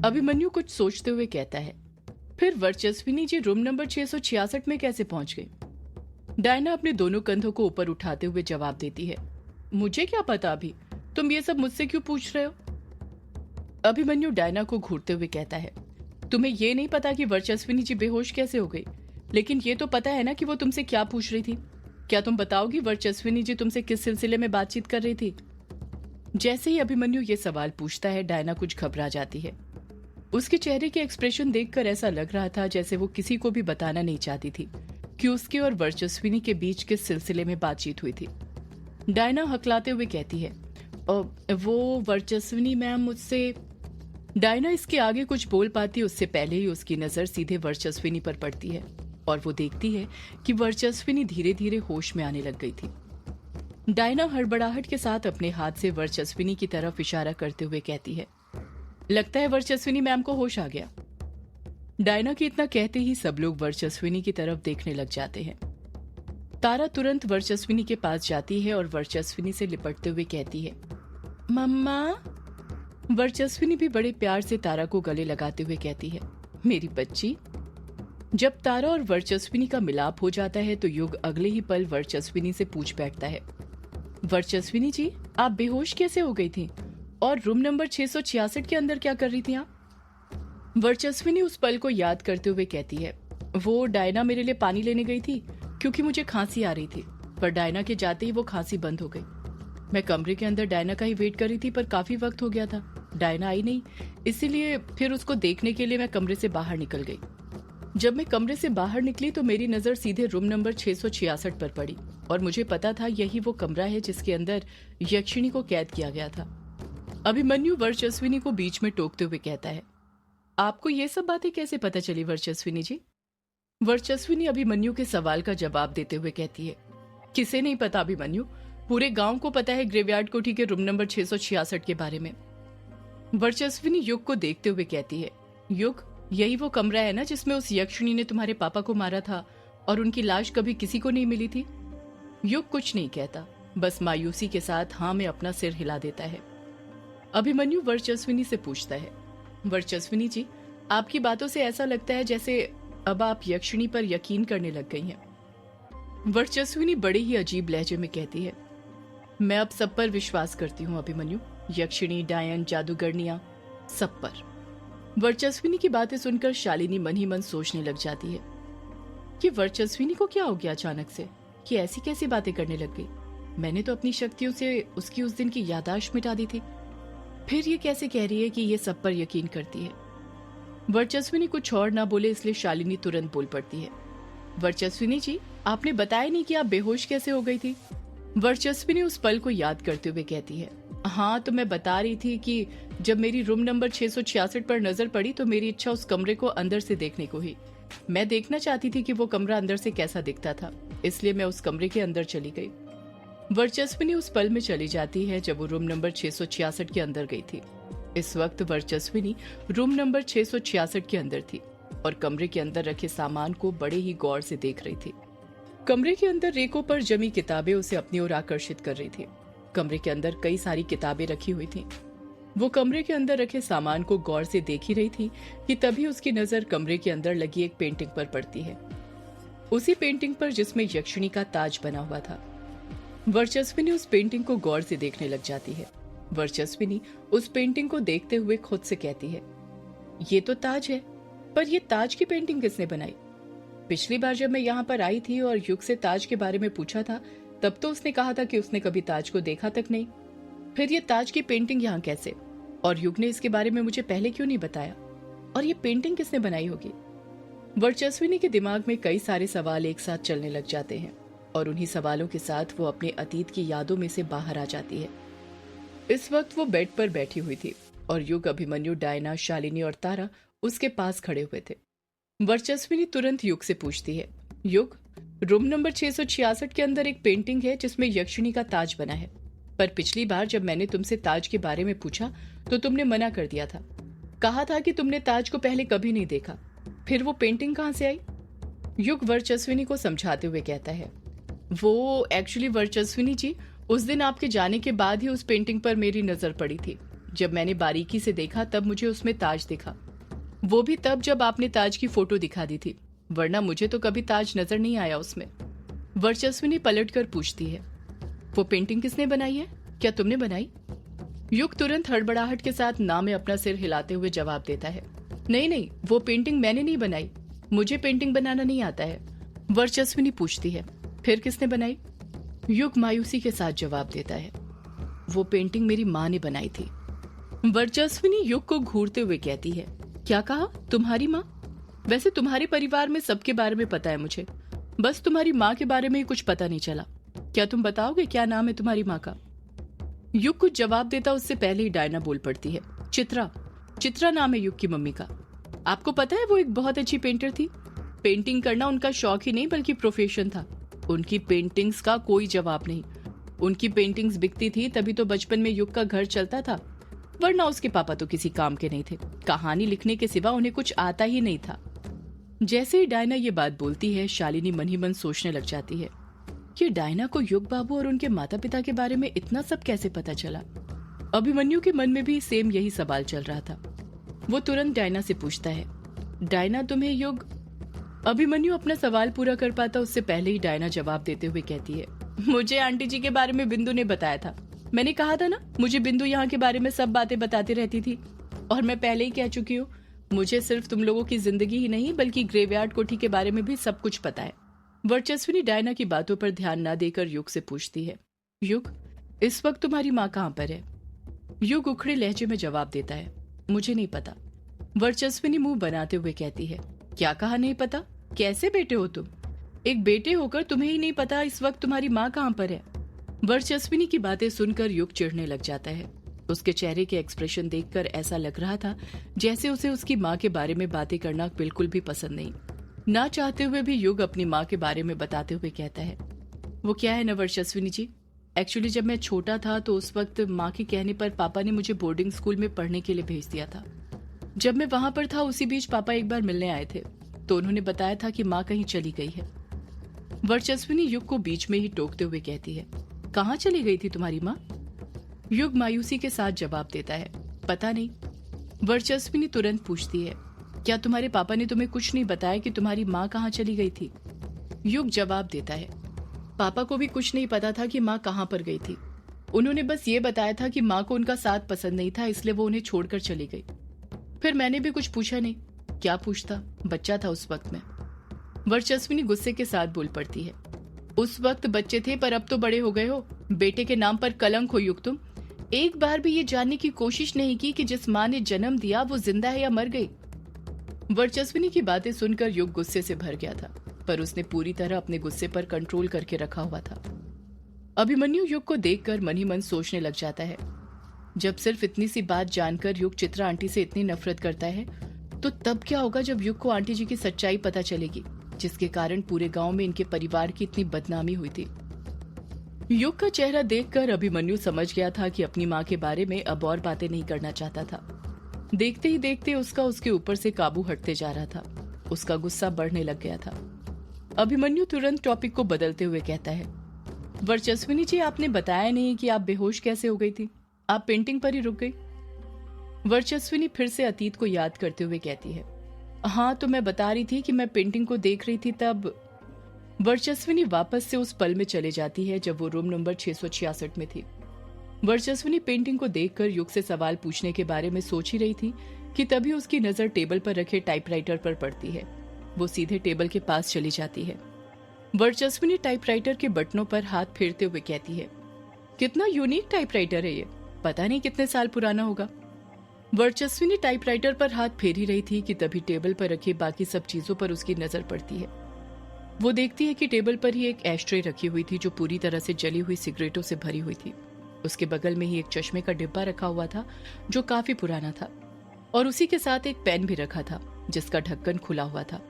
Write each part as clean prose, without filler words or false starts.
अभिमन्यु कुछ सोचते हुए कहता है, फिर वर्चस्विनी जी रूम नंबर 666 में कैसे पहुंच गई? डायना अपने दोनों कंधों को ऊपर उठाते हुए जवाब देती है, मुझे क्या पता अभी, तुम ये सब मुझसे क्यों पूछ रहे हो? अभिमन्यु डायना को घूरते हुए कहता है, तुम्हें ये नहीं पता कि वर्चस्विनी जी बेहोश कैसे हो गई, लेकिन ये तो पता है ना कि वो तुमसे क्या पूछ रही थी। क्या तुम बताओगी वर्चस्विनी जी तुमसे किस सिलसिले में बातचीत कर रही थी? जैसे ही अभिमन्यु ये सवाल पूछता है, डायना कुछ घबरा जाती है। उसके चेहरे के एक्सप्रेशन देखकर ऐसा लग रहा था जैसे वो किसी को भी बताना नहीं चाहती थी कि उसके और वर्चस्विनी के बीच किस सिलसिले में बातचीत हुई थी। डायना हकलाते हुए कहती है, वो वर्चस्विनी मैम मुझसे। डायना इसके आगे कुछ बोल पाती उससे पहले ही उसकी नजर सीधे वर्चस्विनी पर पड़ती है और वो देखती है कि वर्चस्विनी धीरे धीरे होश में आने लग गई थी। डायना हड़बड़ाहट के साथ अपने हाथ से वर्चस्विनी की तरफ इशारा करते हुए कहती है, लगता है वर्चस्विनी मैम को होश आ गया। डायना के इतना कहते ही सब लोग वर्चस्विनी की तरफ देखने लग जाते हैं। तारा तुरंत वर्चस्विनी के पास जाती है और वर्चस्विनी से लिपटते हुए कहती है, मम्मा। वर्चस्विनी भी बड़े प्यार से तारा को गले लगाते हुए कहती है, मेरी बच्ची। जब तारा और वर्चस्विनी का मिलाप हो जाता है तो युग अगले ही पल वर्चस्विनी से पूछ बैठता है, वर्चस्विनी जी आप बेहोश कैसे हो गई थी और रूम नंबर 666 के अंदर क्या कर रही थी आप? वर्चस्विनी उस पल को याद करते हुए कहती है, वो डायना मेरे लिए पानी लेने गई थी क्योंकि मुझे खांसी आ रही थी, पर डायना के जाते ही वो खांसी बंद हो गई। मैं कमरे के अंदर डायना का ही वेट कर रही थी, पर काफी वक्त हो गया था, डायना आई नहीं, इसीलिए फिर उसको देखने के लिए मैं कमरे से बाहर निकल गई। जब मैं कमरे से बाहर निकली तो मेरी नजर सीधे रूम नंबर 666 पर पड़ी और मुझे पता था यही वो कमरा है जिसके अंदर यक्षिणी को कैद किया गया था। अभिमन्यु वर्चस्विनी को बीच में टोकते हुए कहता है, आपको ये सब बातें कैसे पता चली वर्चस्विनी जी? वर्चस्विनी अभिमन्यु के सवाल का जवाब देते हुए कहती है, किसे नहीं पता अभिमन्यु, पूरे गांव को पता है ग्रेवयार्ड कोठी के रूम नंबर 666 के बारे में। वर्चस्विनी युग को देखते हुए कहती है, युग यही वो कमरा है ना जिसमें उस यक्षिणी ने तुम्हारे पापा को मारा था और उनकी लाश कभी किसी को नहीं मिली थी? युग कुछ नहीं कहता, बस मायूसी के साथ हाँ में अपना सिर हिला देता है। अभिमन्यु वर्चस्विनी से पूछता है, वर्चस्विनी जी आपकी बातों से ऐसा लगता है जैसे अब आप यक्षिणी पर यकीन करने लग गई हैं। वर्चस्विनी बड़े ही अजीब लहजे में कहती है, मैं अब सब पर विश्वास करती हूँ अभिमन्यु, यक्षिणी, डायन, जादूगरनियां, सब पर। वर्चस्विनी की बातें सुनकर शालिनी मन ही मन सोचने लग जाती है कि वर्चस्विनी को क्या हो गया अचानक से कि ऐसी कैसी बातें करने लग गई। मैंने तो अपनी शक्तियों से उसकी उस दिन की याददाश्त मिटा दी थी, फिर ये कैसे कह रही है कि ये सब पर यकीन करती है। वर्चस्विनी कुछ और ना बोले इसलिए शालिनी तुरंत बोल पड़ती है, वर्चस्विनी जी आपने बताया नहीं कि आप बेहोश कैसे हो गई थी? वर्चस्विनी उस पल को याद करते हुए कहती है, हाँ तो मैं बता रही थी कि जब मेरी रूम नंबर 666 पर नजर पड़ी तो मेरी इच्छा उस कमरे को अंदर से देखने को हुई। मैं देखना चाहती थी कि वो कमरा अंदर से कैसा दिखता था, इसलिए मैं उस कमरे के अंदर चली गई। वर्चस्विनी उस पल में चली जाती है जब वो रूम नंबर 666 के अंदर गई थी। इस वक्त वर्चस्विनी रूम नंबर 666 के अंदर थी और कमरे के अंदर रखे सामान को बड़े ही गौर से देख रही थी। कमरे के अंदर रेकों पर जमी किताबें उसे अपनी ओर आकर्षित कर रही थी। कमरे के अंदर कई सारी किताबें रखी हुई थीं। वो कमरे के अंदर रखे सामान को गौर से देख ही रही थी कि तभी उसकी नजर कमरे के अंदर लगी एक पेंटिंग पर पड़ती है, उसी पेंटिंग पर जिसमें यक्षिणी का ताज बना हुआ था। वर्चस्विनी उस पेंटिंग को गौर से देखने लग जाती है। वर्चस्विनी उस पेंटिंग को देखते हुए खुद से कहती है, ये तो ताज है, पर ये ताज की पेंटिंग किसने बनाई? पिछली बार जब मैं यहाँ पर आई थी और युग से ताज के बारे में पूछा था तब तो उसने कहा था कि उसने कभी ताज को देखा तक नहीं। फिर ये ताज की पेंटिंग यहाँ कैसे? और युग ने इसके बारे में मुझे पहले क्यों नहीं बताया? और ये पेंटिंग किसने बनाई होगी? वर्चस्विनी के दिमाग में कई सारे सवाल एक साथ चलने लग जाते हैं और उन्हीं सवालों के साथ वो अपने अतीत की यादों में से बाहर आ जाती है। इस वक्त वो बेड पर बैठी हुई थी और युग, अभिमन्यु, डायना, शालिनी और तारा उसके पास खड़े हुए थे। वर्चस्विनी तुरंत युग से पूछती है, युग रूम नंबर 666 के अंदर एक पेंटिंग है जिसमें यक्षिणी का ताज बना है, पर पिछली बार जब मैंने तुमसे ताज के बारे में पूछा तो तुमने मना कर दिया था, कहा था कि तुमने ताज को पहले कभी नहीं देखा, फिर वो पेंटिंग कहाँ से आई? युग वर्चस्विनी को समझाते हुए कहता है, वो एक्चुअली वर्चस्विनी जी उस दिन आपके जाने के बाद ही उस पेंटिंग पर मेरी नजर पड़ी थी। जब मैंने बारीकी से देखा तब मुझे उसमें ताज दिखा, वो भी तब जब आपने ताज की फोटो दिखा दी थी, वरना मुझे तो कभी ताज नजर नहीं आया उसमें। वर्चस्विनी पलटकर पूछती है, वो पेंटिंग किसने बनाई है? क्या तुमने बनाई? युग तुरंत हड़बड़ाहट के साथ ना में अपना सिर हिलाते हुए जवाब देता है, नहीं नहीं, वो पेंटिंग मैंने नहीं बनाई, मुझे पेंटिंग बनाना नहीं आता है। वर्चस्विनी पूछती है, फिर किसने बनाई? युग मायूसी के साथ जवाब देता है, वो पेंटिंग मेरी माँ ने बनाई थी। वर्चस्विनी युग को घूरते हुए कहती है, क्या कहा? तुम्हारी माँ? वैसे तुम्हारे परिवार में सबके बारे में पता है मुझे, बस तुम्हारी माँ के बारे में ही कुछ पता नहीं चला। क्या तुम बताओगे क्या नाम है तुम्हारी माँ का? युग कुछ जवाब देता उससे पहले ही डायना बोल पड़ती है, चित्रा। चित्रा नाम है युग की मम्मी का। आपको पता है वो एक बहुत अच्छी पेंटर थी। पेंटिंग करना उनका शौक ही नहीं बल्कि प्रोफेशन था। उनकी पेंटिंग्स का कोई जवाब नहीं। उनकी पेंटिंग्स बिकती थी तभी तो बचपन में युग का घर चलता था, वरना उसके पापा तो किसी काम के नहीं थे। कहानी लिखने के सिवा उन्हें कुछ आता ही नहीं था। जैसे ही डायना ये बात बोलती है, शालिनी मन ही मन सोचने लग जाती है कि डायना को युग बाबू और उनके माता पिता के बारे में इतना सब कैसे पता चला। अभिमन्यु के मन में भी सेम यही सवाल चल रहा था। वो तुरंत डायना से पूछता है, डायना तुम्हें युग? अभिमन्यु अपना सवाल पूरा कर पाता उससे पहले ही डायना जवाब देते हुए कहती है, मुझे आंटी जी के बारे में बिंदु ने बताया था। मैंने कहा था ना, मुझे बिंदु यहाँ के बारे में सब बातें बताती रहती थी। और मैं पहले ही कह चुकी हूँ, मुझे सिर्फ तुम लोगों की जिंदगी ही नहीं बल्कि ग्रेवयार्ड कोठी के बारे में भी सब कुछ पता है। वर्चस्विनी डायना की बातों पर ध्यान न देकर युग से पूछती है, युग, इस वक्त तुम्हारी माँ कहाँ पर है? युग उखड़े लहजे में जवाब देता है, मुझे नहीं पता। वर्चस्विनी मुंह बनाते हुए कहती है, क्या कहा नहीं पता? कैसे बेटे हो तुम? एक बेटे होकर तुम्हें ही नहीं पता इस वक्त तुम्हारी माँ कहाँ पर है? वर्चस्विनी की बातें सुनकर युग चिढ़ने लग जाता है। उसके चेहरे के एक्सप्रेशन देखकर ऐसा लग रहा था जैसे उसे उसकी माँ के बारे में बातें करना बिल्कुल भी पसंद नहीं। ना चाहते हुए भी युग अपनी माँ के बारे में बताते हुए कहता है, वो क्या है ना वर्चस्विनी जी, एक्चुअली जब मैं छोटा था तो उस वक्त माँ के कहने पर पापा ने मुझे बोर्डिंग स्कूल में पढ़ने के लिए भेज दिया था। जब मैं वहां पर था उसी बीच पापा एक बार मिलने आए थे तो उन्होंने बताया था कि माँ कहीं चली गई है। वर्चस्विनी युग को बीच में ही टोकते हुए कहती है, कहाँ चली गई थी तुम्हारी माँ? युग मायूसी के साथ जवाब देता है, पता नहीं। वर्चस्विनी तुरंत पूछती है, क्या तुम्हारे पापा ने तुम्हें कुछ नहीं बताया कि तुम्हारी माँ कहाँ चली गई थी? युग जवाब देता है, पापा को भी कुछ नहीं पता था कि माँ कहाँ पर गई थी। उन्होंने बस ये बताया था कि माँ को उनका साथ पसंद नहीं था, इसलिए वो उन्हें छोड़कर चली गई। फिर मैंने भी कुछ पूछा नहीं। क्या पूछता, बच्चा था उस वक्त में। वर्चस्विनी गुस्से के साथ बोल पड़ती है, उस वक्त बच्चे थे पर अब तो बड़े हो गए हो। बेटे के नाम पर कलंक हो युग तुम। एक बार भी ये जानने की कोशिश नहीं की कि जिस माँ ने जन्म दिया वो जिंदा है या मर गई। वर्चस्विनी की बातें सुनकर युग गुस्से से भर गया था, पर उसने पूरी तरह अपने गुस्से पर कंट्रोल करके रखा हुआ था। अभिमन्यु युग को देखकर मन ही मन सोचने लग जाता है, जब सिर्फ इतनी सी बात जानकर युग चित्रा आंटी से इतनी नफरत करता है तो तब क्या होगा जब युग को आंटी जी की सच्चाई पता चलेगी, जिसके कारण पूरे गांव में इनके परिवार की इतनी बदनामी हुई थी। युग का चेहरा देखकर अभिमन्यु समझ गया था कि अपनी माँ के बारे में अब और बातें नहीं करना चाहता था। देखते ही देखते उसका उसके ऊपर से काबू हटते जा रहा था। उसका गुस्सा बढ़ने लग गया था। अभिमन्यु तुरंत टॉपिक को बदलते हुए कहता है, वर्चस्विनी जी, आपने बताया नहीं कि आप बेहोश कैसे हो गई थी? आप पेंटिंग पर ही रुक गई। वर्चस्विनी फिर से अतीत को याद करते हुए कहती है, हाँ तो मैं बता रही थी कि मैं पेंटिंग को देख रही थी तब। वर्चस्विनी वापस से उस पल में चले जाती है जब वो रूम नंबर 666 में थी। वर्चस्विनी पेंटिंग को देखकर युग से सवाल पूछने के बारे में सोच ही रही थी कि तभी उसकी नजर टेबल पर रखे टाइपराइटर पर पड़ती है। वो सीधे टेबल के पास चली जाती है। वर्चस्विनी टाइपराइटर के बटनों पर हाथ फेरते हुए कहती है, कितना यूनिक टाइपराइटर है ये, पता नहीं कितने साल पुराना होगा। वर्चस्विनी टाइपराइटर पर हाथ फेर ही रही थी कि तभी टेबल पर रखे बाकी सब चीजों पर उसकी नजर पड़ती है। वो देखती है कि टेबल पर ही एक एस्ट्रे रखी हुई थी जो पूरी तरह से जली हुई सिगरेटों से भरी हुई थी। उसके बगल में ही एक चश्मे का डिब्बा रखा हुआ था जो काफी पुराना था, और उसी के साथ एक पेन भी रखा था जिसका ढक्कन खुला हुआ था।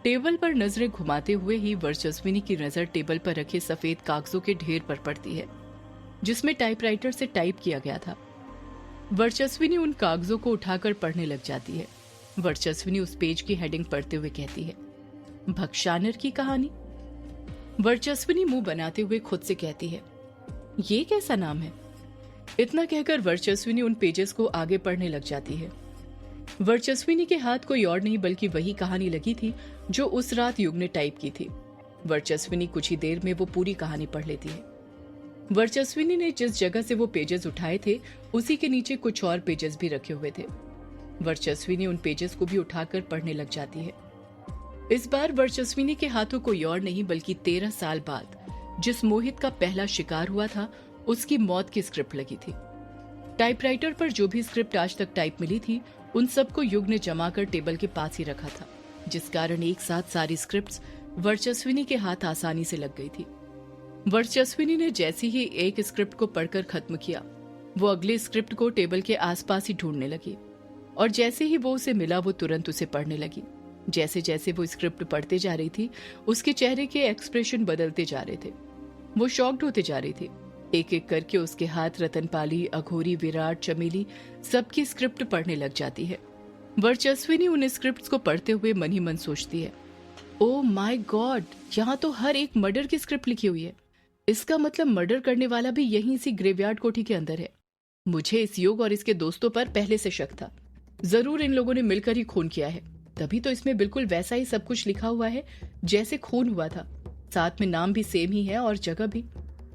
टेबल पर नजरें घुमाते हुए ही वर्चस्विनी की नजर टेबल पर रखे सफेद कागजों के ढेर पर पड़ती है जिसमें टाइपराइटर से टाइप किया गया था। वर्चस्विनी उन कागजों को उठाकर पढ़ने लग जाती है। वर्चस्विनी उस पेज की हेडिंग पढ़ते हुए कहती है, भक्षानर की कहानी। वर्चस्विनी मुंह बनाते हुए खुद से कहती है, ये कैसा नाम है? इतना कहकर वर्चस्विनी उन पेजेस को आगे पढ़ने लग जाती है। वर्चस्विनी के हाथ कोई और नहीं बल्कि वही कहानी लगी थी जो उस रात युग ने टाइप की थी। वर्चस्विनी कुछ ही देर में वो पूरी कहानी पढ़ लेती है। वर्चस्विनी ने जिस जगह से वो पेजेस उठाए थे उसी के नीचे कुछ और पेजेस भी रखे हुए थे। वर्चस्विनी उन पेजेस को भी उठाकर पढ़ने लग जाती है। इस बार वर्चस्विनी के हाथों कोई और नहीं बल्कि 13 साल बाद जिस मोहित का पहला शिकार हुआ था उसकी मौत की स्क्रिप्ट लगी थी। टाइपराइटर पर जो भी स्क्रिप्ट आज तक टाइप मिली थी उन सबको युग ने जमा कर टेबल के पास ही रखा था, जिस कारण एक साथ सारी स्क्रिप्ट्स वर्चस्विनी के हाथ आसानी से लग गई थी। वर्चस्विनी ने जैसे ही एक स्क्रिप्ट को पढ़कर खत्म किया वो अगले स्क्रिप्ट को टेबल के आसपास ही ढूंढने लगी और जैसे ही वो उसे मिला वो तुरंत उसे पढ़ने लगी। जैसे जैसे वो स्क्रिप्ट पढ़ते जा रही थी उसके चेहरे के एक्सप्रेशन बदलते जा रहे थे। वो शॉक्ड होते जा रही थी। एक एक करके उसके हाथ रतनपाली, अघोरी, विराट, चमेली सबकी स्क्रिप्ट पढ़ने लग जाती है। वर्चस्विनी उन स्क्रिप्ट्स को पढ़ते हुए मन ही मन सोचती है, ओह माय गॉड, यहाँ तो हर एक मर्डर की स्क्रिप्ट लिखी हुई है। इसका मतलब मर्डर करने वाला भी यहीं इसी ग्रेवयार्ड कोठी के अंदर है। मुझे इस युग और इसके दोस्तों पर पहले से शक था। जरूर इन लोगों ने मिलकर ही खून किया है, तभी तो इसमें बिल्कुल वैसा ही सब कुछ लिखा हुआ है जैसे खून हुआ था। साथ में नाम भी सेम ही है और जगह भी।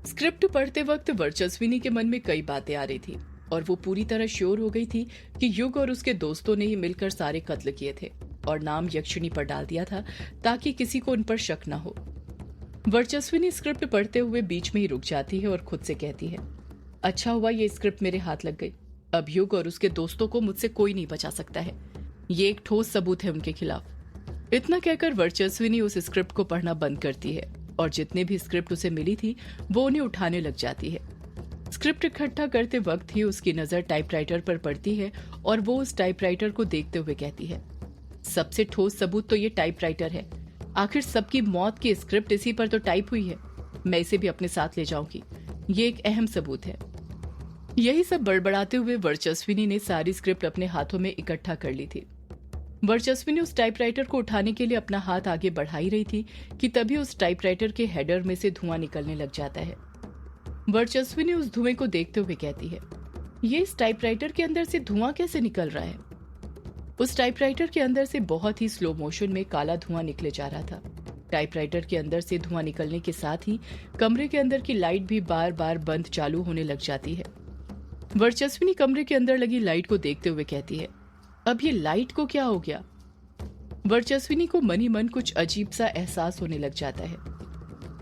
स्क्रिप्ट पढ़ते वक्त वर्चस्विनी के मन में कई बातें आ रही थी और वो पूरी तरह श्योर हो गई थी कि युग और उसके दोस्तों ने ही मिलकर सारे कत्ल किए थे और नाम यक्षिणी पर डाल दिया था ताकि किसी को उन पर शक न हो। वर्चस्विनी स्क्रिप्ट पढ़ते हुए बीच में ही रुक जाती है और खुद से कहती है, अच्छा हुआ ये स्क्रिप्ट मेरे हाथ लग गई। अब युग और उसके दोस्तों को मुझसे कोई नहीं बचा सकता है। ये एक ठोस सबूत है उनके खिलाफ। इतना कहकर वर्चस्विनी उस स्क्रिप्ट को पढ़ना बंद करती है और जितने भी स्क्रिप्ट उसे मिली थी वो उन्हें उठाने लग जाती है। स्क्रिप्ट इकट्ठा करते वक्त ही उसकी नजर टाइपराइटर पर पड़ती है और वो उस टाइपराइटर को देखते हुए कहती है, सबसे ठोस सबूत तो ये टाइपराइटर है। आखिर सबकी मौत की स्क्रिप्ट इसी पर तो टाइप हुई है। मैं इसे भी अपने साथ ले जाऊंगी, ये एक अहम सबूत है। यही सब बड़बड़ाते हुए वर्चस्विनी ने सारी स्क्रिप्ट अपने हाथों में इकट्ठा कर ली थी। वर्चस्विनी उस टाइपराइटर को उठाने के लिए अपना हाथ आगे बढ़ा ही रही थी कि तभी उस टाइपराइटर के हेडर में से धुआं निकलने लग जाता है। वर्चस्विनी उस धुएं को देखते हुए कहती है, ये इस टाइपराइटर के अंदर से धुआं कैसे निकल रहा है? उस टाइपराइटर के अंदर से बहुत ही स्लो मोशन में काला धुआं निकले जा रहा था। टाइपराइटर के अंदर से धुआं निकलने के साथ ही कमरे के अंदर की लाइट भी बार बार बंद चालू होने लग जाती है। वर्चस्विनी कमरे के अंदर लगी लाइट को देखते हुए कहती है, अब ये लाइट को क्या हो गया? वर्चस्विनी को मन ही मन कुछ अजीब सा एहसास होने लग जाता है।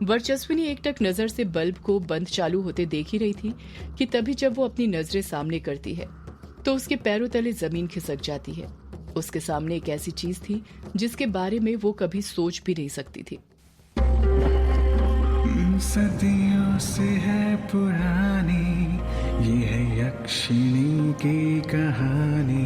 वर्चस्विनी एकटक नजर से बल्ब को बंद चालू होते देख ही रही थी कि तभी जब वो अपनी नजरें सामने करती है तो उसके पैरों तले जमीन खिसक जाती है। उसके सामने एक ऐसी चीज थी जिसके बारे में वो कभी सोच भी नहीं सकती थी। सदियों से है पुरानी ये है यक्षिणी की कहानी।